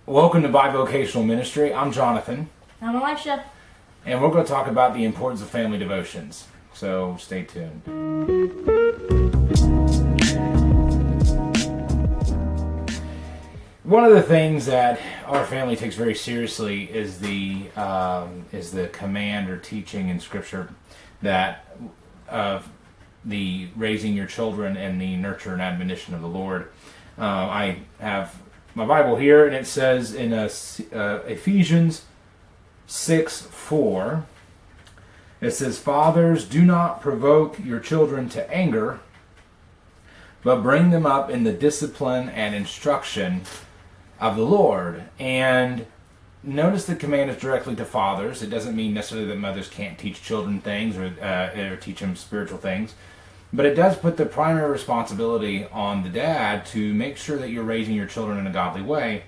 Welcome to Bi-vocational Ministry. I'm Jonathan, I'm Elisha. and we're going to talk about the importance of family devotions. So stay tuned. One of the things that our family takes very seriously is the command or teaching in Scripture that of the raising your children and the nurture and admonition of the Lord. I have my Bible here, and it says in Ephesians 6:4, it says, "Fathers, do not provoke your children to anger, but bring them up in the discipline and instruction of the Lord." And notice the command is directly to fathers. It doesn't mean necessarily that mothers can't teach children things or teach them spiritual things. But it does put the primary responsibility on the dad to make sure that you're raising your children in a godly way.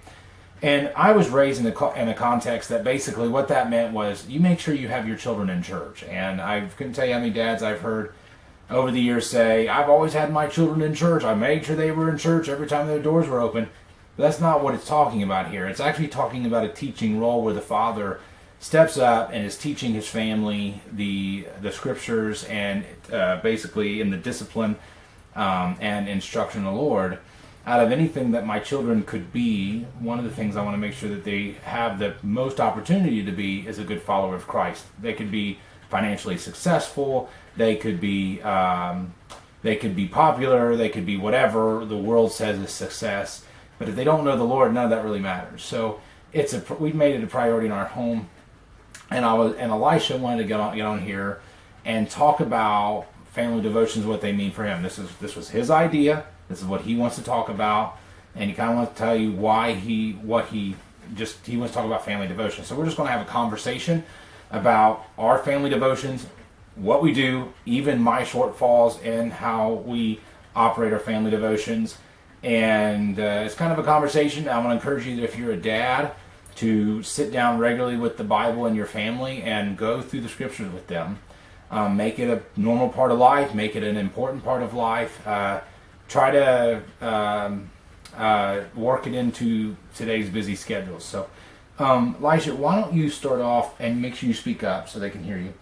And I was raised in a context that basically what that meant was you make sure you have your children in church. And I couldn't tell you how many dads I've heard over the years say, "I've always had my children in church. I made sure they were in church every time their doors were open." But that's not what it's talking about here. It's actually talking about a teaching role where the father steps up and is teaching his family the scriptures and basically in the discipline and instruction of the Lord. Out of anything that my children could be, one of the things I want to make sure that they have the most opportunity to be is a good follower of Christ. They could be financially successful, they could be popular, they could be whatever the world says is success. But if they don't know the Lord, none of that really matters. So we've made it a priority in our home. And Elisha wanted to get on here and talk about family devotions, what they mean for him. This was his idea. This is what he wants to talk about, and he kind of wants to tell you why he wants to talk about family devotions. So we're just going to have a conversation about our family devotions, what we do, even my shortfalls, and how we operate our family devotions. And it's kind of a conversation. I want to encourage you that if you're a dad, to sit down regularly with the Bible and your family and go through the scriptures with them. Make it a normal part of life. Make it an important part of life. Try to work it into today's busy schedule. So, Elisha, why don't you start off and make sure you speak up so they can hear you.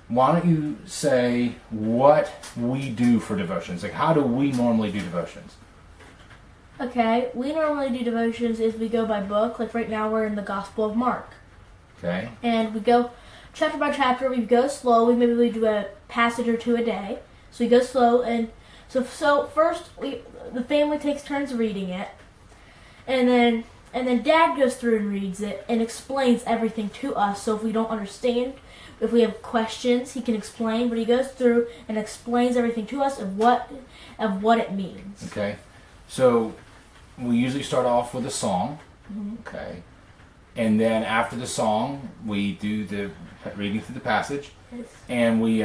Why don't you say what we do for devotions? Like, how do we normally do devotions? Okay, we normally do devotions is we go by book. Like right now we're in the Gospel of Mark. Okay. And we go chapter by chapter. We go slow. Maybe we do a passage or two a day. So we go slow. And so first the family takes turns reading it. And then Dad goes through and reads it and explains everything to us. So if we don't understand, if we have questions, he can explain. But he goes through and explains everything to us of what it means. Okay. So we usually start off with a song, okay, and then after the song we do the reading through the passage, Yes. and we're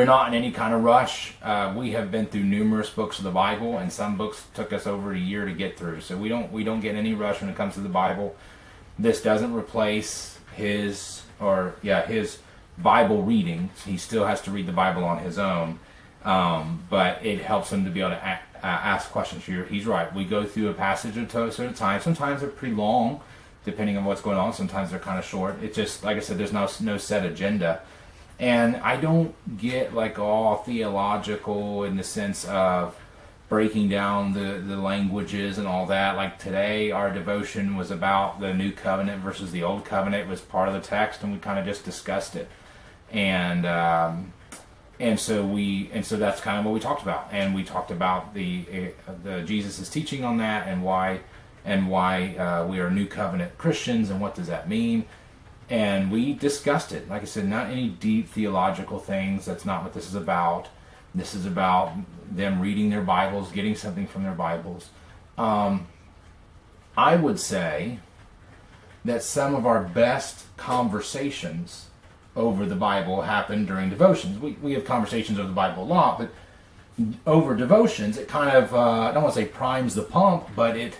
not in any kind of rush. We have been through numerous books of the Bible, and some books took us over a year to get through. So we don't get any rush when it comes to the Bible. This doesn't replace his Bible reading. He still has to read the Bible on his own, but it helps him to be able to ask questions. He's right. We go through a passage at a time. Sometimes they're pretty long, depending on what's going on. Sometimes they're kind of short. It's just, like I said, there's no set agenda. And I don't get like all theological in the sense of breaking down the languages and all that. Like today, our devotion was about the New Covenant versus the Old Covenant. It was part of the text, and we kind of just discussed it. And so that's kind of what we talked about, and we talked about the Jesus' teaching on that, and why we are New Covenant Christians, and what does that mean, and we discussed it. Like I said, not any deep theological things. That's not what this is about. This is about them reading their Bibles, getting something from their Bibles. I would say that some of our best conversations over the Bible happen during devotions. We have conversations over the Bible a lot, but over devotions, it kind of, I don't want to say primes the pump, but it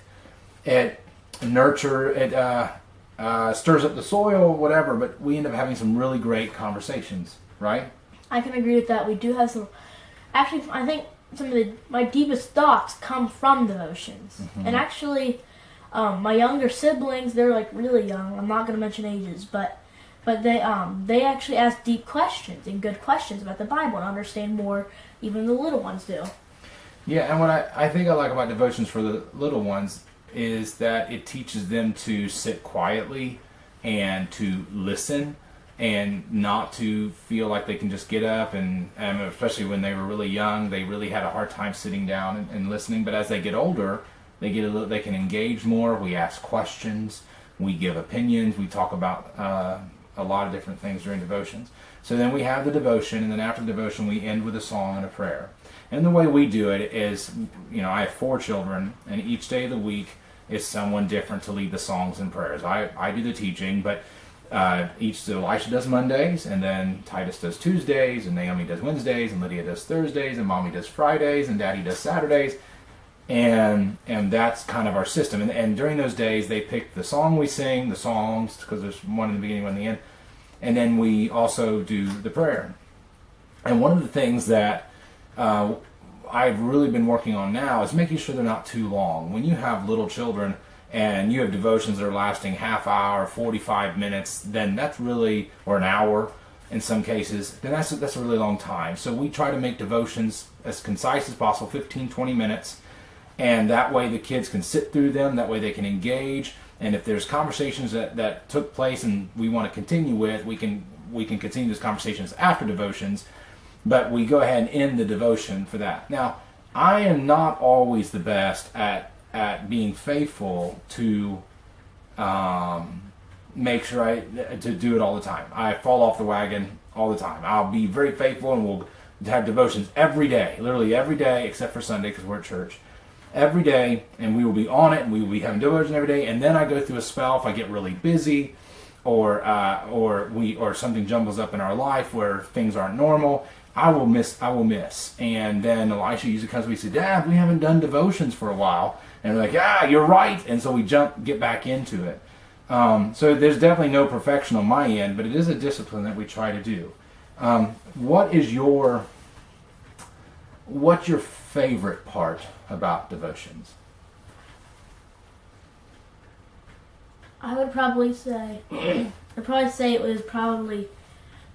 stirs up the soil, whatever, but we end up having some really great conversations, right? I can agree with that. We do have some. Actually, I think some of my deepest thoughts come from devotions. And actually, My younger siblings, they're like really young. I'm not gonna mention ages, but they actually ask deep questions and good questions about the Bible and understand more even the little ones do. Yeah, and what I think I like about devotions for the little ones is that it teaches them to sit quietly and to listen and not to feel like they can just get up and especially when they were really young, they really had a hard time sitting down and listening. But as they get older, they can engage more. We ask questions, we give opinions, we talk about a lot of different things during devotions. So then we have the devotion, and then after the devotion we end with a song and a prayer. And the way we do it is, I have 4 children, and each day of the week is someone different to lead the songs and prayers. I do the teaching, but Elisha does Mondays, and then Titus does Tuesdays, and Naomi does Wednesdays, and Lydia does Thursdays, and Mommy does Fridays, and Daddy does Saturdays. And that's kind of our system. And during those days, they pick the song we sing, the songs, because there's one in the beginning, one in the end. And then we also do the prayer. And one of the things that I've really been working on now is making sure they're not too long. When you have little children and you have devotions that are lasting half hour, 45 minutes, then that's really, or an hour in some cases, then that's a really long time. So we try to make devotions as concise as possible, 15, 20 minutes. And that way the kids can sit through them, that way they can engage. And if there's conversations that took place and we want to continue with, we can continue those conversations after devotions. But we go ahead and end the devotion for that. Now, I am not always the best at being faithful to make sure to do it all the time. I fall off the wagon all the time. I'll be very faithful and we'll have devotions every day, literally every day except for Sunday because we're at church. Every day, and we will be on it, and we will be having devotion every day. And then I go through a spell if I get really busy, or something jumbles up in our life where things aren't normal. I will miss. And then Elisha usually comes to me and says, "Dad, we haven't done devotions for a while." And we're like, "Yeah, you're right." And so we get back into it. So there's definitely no perfection on my end, but it is a discipline that we try to do. What's your favorite part about devotions? I would probably say it was probably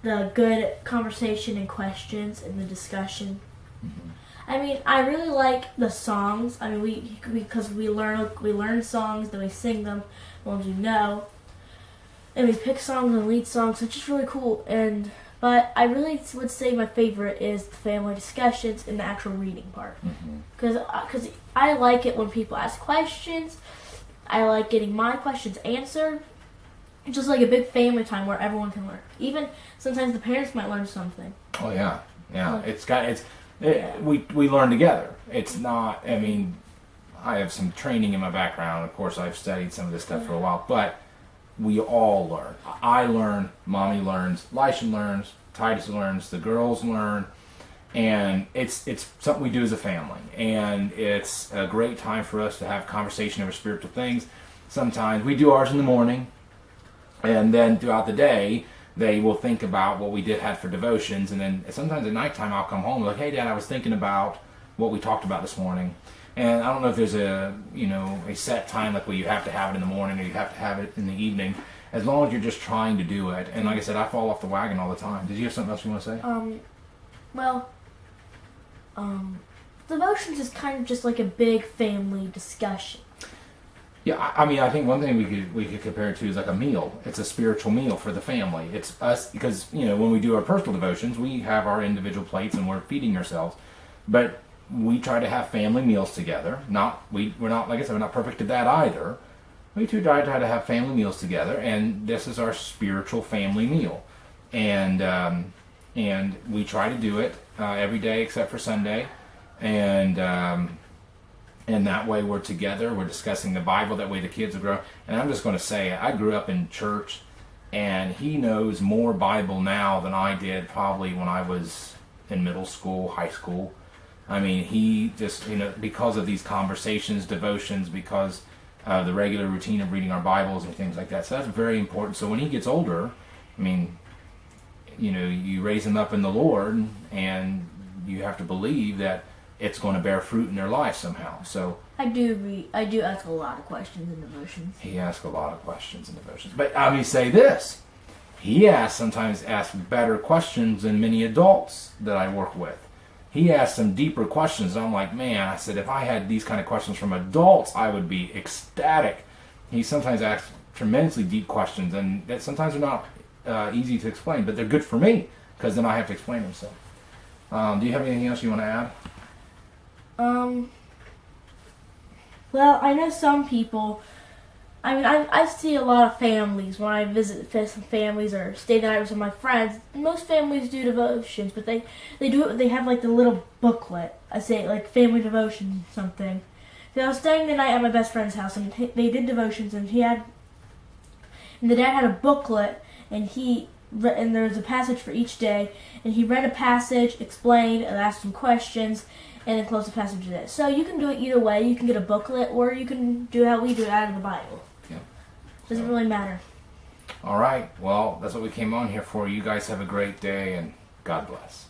the good conversation and questions and the discussion. Mm-hmm. I mean, I really like the songs. I mean, because we learn songs, then we sing them, the ones we know, and we pick songs and lead songs. So it's just really cool. But I really would say my favorite is the family discussions and the actual reading part. Because I like it when people ask questions. I like getting my questions answered. It's just like a big family time where everyone can learn. Even sometimes the parents might learn something. Oh yeah. We learn together. It's not. I mean, I have some training in my background. Of course, I've studied some of this stuff for a while, but we all learn. I learn, Mommy learns, Elisha learns, Titus learns, the girls learn, and it's something we do as a family. And it's a great time for us to have conversation over spiritual things. Sometimes we do ours in the morning, and then throughout the day, they will think about what we had for devotions, and then sometimes at nighttime I'll come home and be like, "Hey Dad, I was thinking about what we talked about this morning." And I don't know if there's a set time like where you have to have it in the morning or you have to have it in the evening. As long as you're just trying to do it. And like I said, I fall off the wagon all the time. Did you have something else you want to say? Devotions is kind of just like a big family discussion. Yeah, I mean, I think one thing we could compare it to is like a meal. It's a spiritual meal for the family. It's us, because, when we do our personal devotions, we have our individual plates and we're feeding ourselves. But we try to have family meals together. We're not, like I said, we're not perfect at that either. We try to have family meals together, and this is our spiritual family meal. And we try to do it every day except for Sunday. And that way we're together, we're discussing the Bible, that way the kids will grow. And I'm just going to say, I grew up in church, and he knows more Bible now than I did probably when I was in middle school, high school. I mean, he just, because of these conversations, devotions, because of the regular routine of reading our Bibles and things like that. So that's very important. So when he gets older, I mean, you raise him up in the Lord, and you have to believe that it's going to bear fruit in their life somehow. So I do ask a lot of questions in devotions. he asks a lot of questions in devotions. But let me say this. He sometimes asks better questions than many adults that I work with. He asks some deeper questions. I'm like, man, I said, if I had these kind of questions from adults, I would be ecstatic. He sometimes asks tremendously deep questions, and that sometimes are not easy to explain, but they're good for me, because then I have to explain them. So, do you have anything else you want to add? Well, I know some people. I mean, I see a lot of families when I visit some families or stay the night with some of my friends. Most families do devotions, but they do it. They have like the little booklet. I say like family devotion something. So I was staying the night at my best friend's house, and they did devotions, and the dad had a booklet, and there was a passage for each day, and he read a passage, explained, and asked some questions, and then closed the passage with it. So you can do it either way. You can get a booklet, or you can do how we do it out of the Bible. Yeah. Doesn't really matter. All right. Well, that's what we came on here for. You guys have a great day, and God bless.